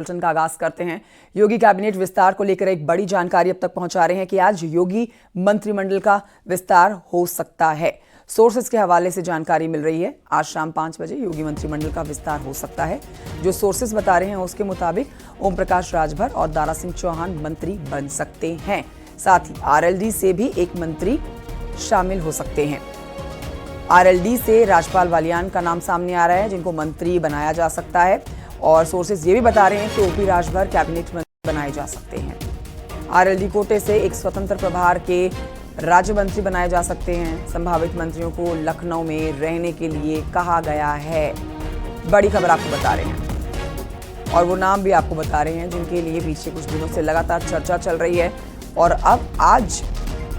Bulletin का आगाज करते हैं। योगी कैबिनेट विस्तार को लेकर एक बड़ी जानकारी अब तक पहुंचा रहे हैं कि आज योगी मंत्रिमंडल का विस्तार हो सकता है। सोर्सेस के हवाले से जानकारी मिल रही है, आज शाम 5 बजे योगी मंत्रिमंडल का विस्तार हो सकता है। जो सोर्सेस बता रहे हैं उसके मुताबिक ओम प्रकाश राजभर और दारा सिंह चौहान मंत्री बन सकते हैं। साथ ही आरएलडी से भी एक मंत्री शामिल हो सकते हैं। आरएलडी से राजपाल बालियान का नाम सामने आ रहा है, जिनको मंत्री बनाया जा सकता है। और सोर्सेज ये भी बता रहे हैं कि ओपी राजभर कैबिनेट मंत्री बनाए जा सकते हैं। आरएलडी कोटे से एक स्वतंत्र प्रभार के राज्य मंत्री बनाए जा सकते हैं। संभावित मंत्रियों को लखनऊ में रहने के लिए कहा गया है। बड़ी खबर आपको बता रहे हैं और वो नाम भी आपको बता रहे हैं जिनके लिए पीछे कुछ दिनों से लगातार चर्चा चल रही है और अब आज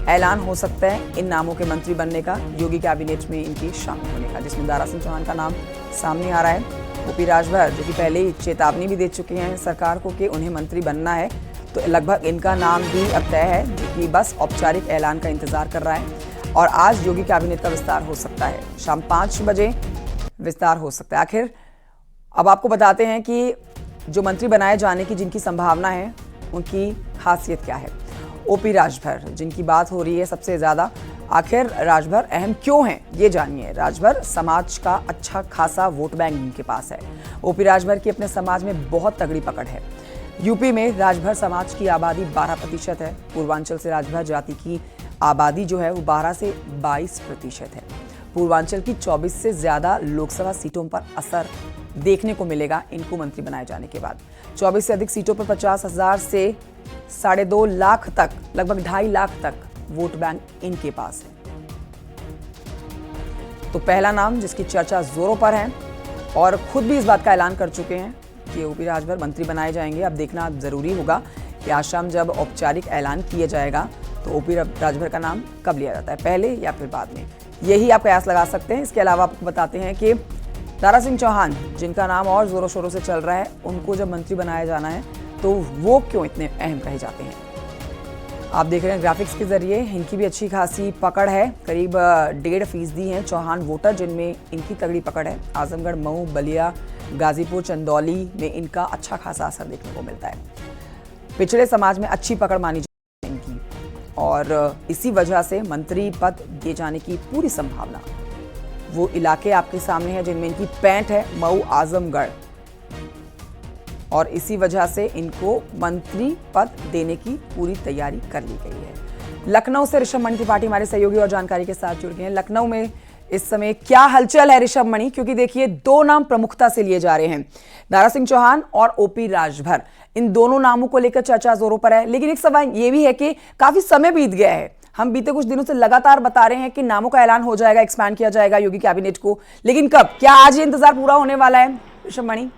ऐलान हो सकता है इन नामों के मंत्री बनने का, योगी कैबिनेट में इनके शामिल होने का, जिसमें दारा सिंह चौहान का नाम सामने आ रहा है। ओपी राजभर जो कि पहले ही चेतावनी भी दे चुके हैं सरकार को कि उन्हें मंत्री बनना है, तो लगभग इनका नाम भी अब तय है, जो कि बस औपचारिक ऐलान का इंतजार कर रहा है। और आज योगी कैबिनेट का विस्तार हो सकता है, शाम 5 बजे विस्तार हो सकता है। आखिर अब आपको बताते हैं कि जो मंत्री बनाए जाने की जिनकी संभावना है उनकी खासियत क्या है। ओपी राजभर जिनकी बात हो रही है सबसे ज्यादा, आखिर राजभर अहम क्यों हैं ये जानिए। राजभर समाज का अच्छा खासा वोट बैंक इनके पास है। ओपी राजभर की अपने समाज में बहुत तगड़ी पकड़ है। यूपी में राजभर समाज की आबादी 12% है। पूर्वांचल से राजभर जाति की आबादी जो है वो 12 से 22% है। पूर्वांचल की 24 से ज्यादा लोकसभा सीटों पर असर देखने को मिलेगा इनको मंत्री बनाए जाने के बाद। 24 से अधिक सीटों पर 50,000 से 2.5 लाख तक, लगभग 2.5 लाख तक वोट बैंक इनके पास है। तो पहला नाम जिसकी चर्चा जोरों पर है और खुद भी इस बात का ऐलान कर चुके हैं कि ओपी राजभर मंत्री बनाए जाएंगे। अब देखना जरूरी होगा कि आज शाम जब औपचारिक ऐलान किया जाएगा तो ओपी राजभर का नाम कब लिया जाता है, पहले या फिर बाद में, यही आप कयास लगा सकते हैं। इसके अलावा आपको बताते हैं कि दारा सिंह चौहान जिनका नाम और जोरों शोरों से चल रहा है, उनको जब मंत्री बनाया जाना है तो वो क्यों इतने अहम कहे जाते हैं। आप देख रहे हैं ग्राफिक्स के जरिए, इनकी भी अच्छी खासी पकड़ है। करीब 1.5% हैं चौहान वोटर जिनमें इनकी तगड़ी पकड़ है। आजमगढ़, मऊ, बलिया, गाजीपुर, चंदौली में इनका अच्छा खासा असर देखने को मिलता है। पिछड़े समाज में अच्छी पकड़ मानी जाती है इनकी और इसी वजह से मंत्री पद दिए जाने की पूरी संभावना। वो इलाके आपके सामने हैं जिनमें इनकी पैंठ है, मऊ, आजमगढ़, और इसी वजह से इनको मंत्री पद देने की पूरी तैयारी कर ली गई है। लखनऊ से ऋषभ मणि त्रिपाठी हमारे सहयोगी और जानकारी के साथ जुड़ गए हैं। लखनऊ में इस समय क्या हलचल है ऋषभ मणि, क्योंकि देखिए 2 नाम प्रमुखता से लिए जा रहे हैं, दारा सिंह चौहान और ओपी राजभर। इन दोनों नामों को लेकर चर्चा जोरों पर है, लेकिन एक सवाल ये भी है कि काफी समय बीत गया है। हम बीते कुछ दिनों से लगातार बता रहे हैं कि नामों का ऐलान हो जाएगा, एक्सपैंड किया जाएगा योगी कैबिनेट को, लेकिन कब, क्या आज ये इंतजार पूरा होने वाला है ऋषभ मणि?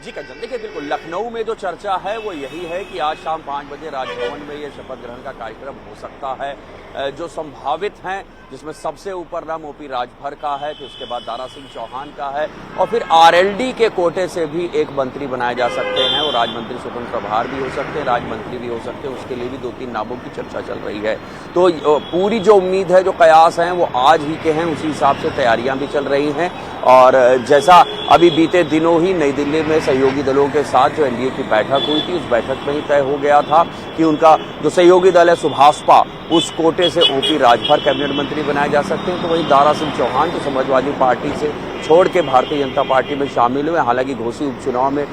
जी कंचन, देखिए बिल्कुल लखनऊ में जो चर्चा है वो यही है कि आज शाम 5 बजे राजभवन में ये शपथ ग्रहण का कार्यक्रम हो सकता है। जो संभावित हैं जिसमें सबसे ऊपर नाम ओपी राजभर का है, फिर उसके बाद दारा सिंह चौहान का है और फिर आरएलडी के कोटे से भी एक मंत्री बनाए जा सकते हैं। वो राजमंत्री स्वतंत्र प्रभार भी हो सकते हैं, राज्यमंत्री भी हो सकते हैं, उसके लिए भी 2-3 नामों की चर्चा चल रही है। तो पूरी जो उम्मीद है, जो कयास हैं वो आज ही के हैं, उसी हिसाब से तैयारियां भी चल रही हैं। और जैसा अभी बीते दिनों ही नई दिल्ली में सहयोगी दलों के साथ जो एनडीए की बैठक हुई थी, उस बैठक में ही तय हो गया था कि उनका जो सहयोगी दल है सुभाषपा, उस कोटे से ओपी राजभर कैबिनेट मंत्री बनाए जा सकते हैं। तो वहीं दारा सिंह चौहान जो समाजवादी पार्टी से छोड़ के भारतीय जनता पार्टी में शामिल हुए, हालांकि घोसी उपचुनाव में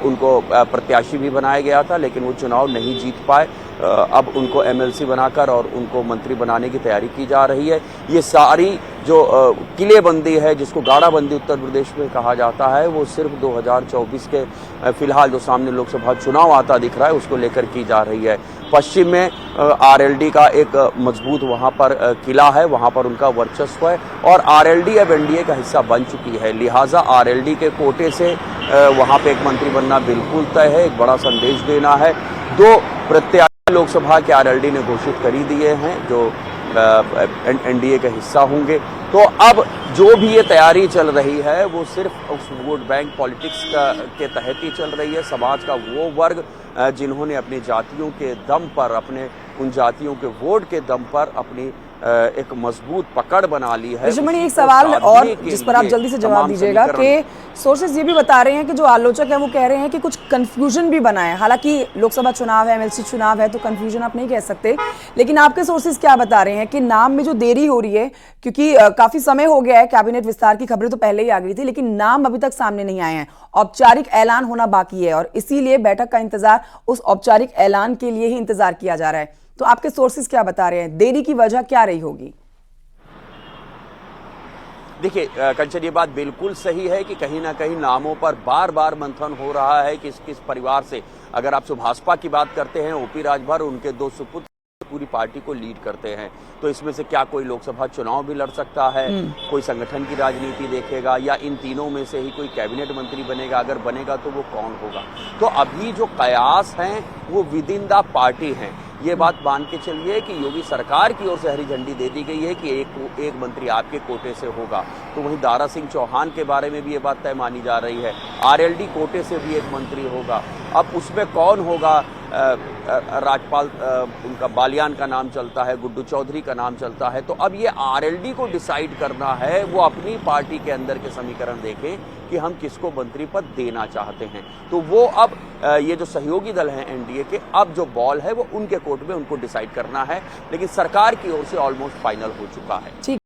उनको प्रत्याशी भी बनाया गया था, लेकिन वो चुनाव नहीं जीत पाए। अब उनको एमएलसी बनाकर और उनको मंत्री बनाने की तैयारी की जा रही है। ये सारी जो किलेबंदी है, जिसको गाड़ाबंदी उत्तर प्रदेश में कहा जाता है, वो सिर्फ 2024 के फिलहाल जो सामने लोकसभा चुनाव आता दिख रहा है उसको लेकर की जा रही है। पश्चिम में आरएलडी का एक मजबूत वहां पर किला है, वहां पर उनका वर्चस्व है और आरएलडी अब एनडीए का हिस्सा बन चुकी है, लिहाजा आरएलडी के कोटे से वहां पे एक मंत्री बनना बिल्कुल तय है। एक बड़ा संदेश देना है। 2 प्रत्याशी लोकसभा के आरएलडी ने घोषित कर ही दिए हैं जो एनडीए का हिस्सा होंगे। तो अब जो भी ये तैयारी चल रही है वो सिर्फ उस वोट बैंक पॉलिटिक्स के तहत ही चल रही है। समाज का वो वर्ग जिन्होंने अपनी जातियों के दम पर, अपने उन जातियों के वोट के दम पर अपनी एक मजबूत पकड़ बना ली है। ऋषिमणि, एक उसी को सवाल साधने और के जिस पर आप लिए जल्दी से जवाब तमाम दीजिएगा समीकरण कि सोर्सेज ये भी बता रहे हैं कि जो आलोचक है वो कह रहे हैं कि कुछ कंफ्यूजन भी बना है। हालांकि लोकसभा चुनाव है, एमएलसी चुनाव है, तो कंफ्यूजन आप नहीं कह सकते, लेकिन आपके सोर्सेज क्या बता रहे हैं कि नाम में जो देरी हो रही है, क्योंकि काफी समय हो गया है, कैबिनेट विस्तार की खबरें तो पहले ही आ गई थी, लेकिन नाम अभी तक सामने नहीं आए हैं, औपचारिक ऐलान होना बाकी है और इसीलिए बैठक का इंतजार, उस औपचारिक ऐलान के लिए ही इंतजार किया जा रहा है। तो आपके सोर्सेज क्या बता रहे हैं, देरी की वजह क्या रही होगी? देखिए कंचन, ये बात बिल्कुल सही है कि कहीं ना कहीं नामों पर बार बार मंथन हो रहा है कि किस परिवार से, अगर आप सुभाषपा की बात करते हैं, ओपी राजभर, उनके 2 सुपुत्र पूरी पार्टी को लीड करते हैं, तो इसमें से क्या कोई लोकसभा चुनाव भी लड़ सकता है, कोई संगठन की राजनीति देखेगा, या इन तीनों में से ही कोई कैबिनेट मंत्री बनेगा? अगर बनेगा तो वो कौन होगा? तो अभी जो कयास हैं वो विद इन द पार्टी हैं। ये बात मान के चलिए कि योगी सरकार की ओर से हरी झंडी दे दी गई है कि एक मंत्री आपके कोटे से होगा। तो वहीं दारा सिंह चौहान के बारे में भी ये बात तय मानी जा रही है, आरएलडी कोटे से भी एक मंत्री होगा। अब उसमें कौन होगा? राजपाल, उनका बालियान का नाम चलता है, गुड्डू चौधरी का नाम चलता है। तो अब ये आरएलडी को डिसाइड करना है, वो अपनी पार्टी के अंदर के समीकरण देखें कि हम किसको मंत्री पद देना चाहते हैं। तो वो अब ये जो सहयोगी दल हैं एनडीए के, अब जो बॉल है वो उनके कोर्ट में, उनको डिसाइड करना है, लेकिन सरकार की ओर से ऑलमोस्ट फाइनल हो चुका है।